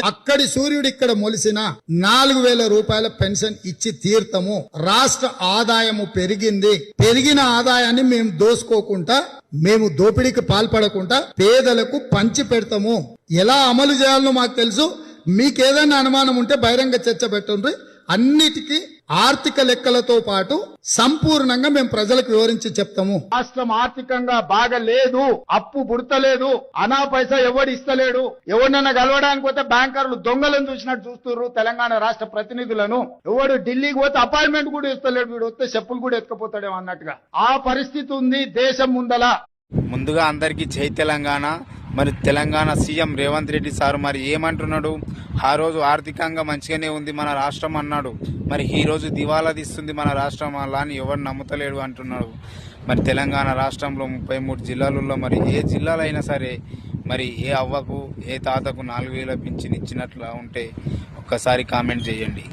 అక్కడి సూర్యుడు ఇక్కడ మొలిసిన 4,000 రూపాయల పెన్షన్ ఇచ్చి తీర్థము. రాష్ట్ర ఆదాయము పెరిగింది. పెరిగిన ఆదాయాన్ని మేము దోసుకోకుండా, మేము దోపిడీకి పాల్పడకుండా పేదలకు పంచి పెడతాము. ఎలా అమలు చేయాలనో మాకు తెలుసు. మీకేదైనా అనుమానం ఉంటే బహిరంగ చర్చ పెట్టండి. అన్నిటికీ ఆర్థిక లెక్కలతో పాటు సంపూర్ణంగా మేము ప్రజలకు వివరించి చెప్తాము. రాష్ట్రం ఆర్థికంగా బాగా లేదు, అప్పు పుడతలేదు, అనా పైసా ఎవడు ఇస్తలేడు. ఎవరినైనా కలవడానికి పోతే బ్యాంకర్లు దొంగలను చూసినట్టు చూస్తున్నారు తెలంగాణ రాష్ట్ర ప్రతినిధులను. ఎవడు ఢిల్లీకి పోతే అపాయింట్మెంట్ కూడా ఇస్తలేడు, వీడు వస్తే చెప్పులు కూడా ఎత్తుకపోతాడేమో అన్నట్టుగా ఆ పరిస్థితి ఉంది దేశం ముందల. ముందుగా అందరికీ జై తెలంగాణ. మరి తెలంగాణ సీఎం రేవంత్ రెడ్డి సార్ మరి ఏమంటున్నాడు? ఆ రోజు ఆర్థికంగా మంచిగానే ఉంది మన రాష్ట్రం అన్నాడు. మరి ఈ రోజు దివాలా తీస్తుంది మన రాష్ట్రం అలా అని ఎవరు నమ్ముతలేడు అంటున్నాడు. మరి తెలంగాణ రాష్ట్రంలో 33 జిల్లాలలో మరి ఏ జిల్లాలో అయినా సరే మరి ఏ అవ్వకు ఏ తాతకు 4,000 పింఛన్ ఇచ్చినట్లు ఉంటే ఒక్కసారి కామెంట్ చేయండి.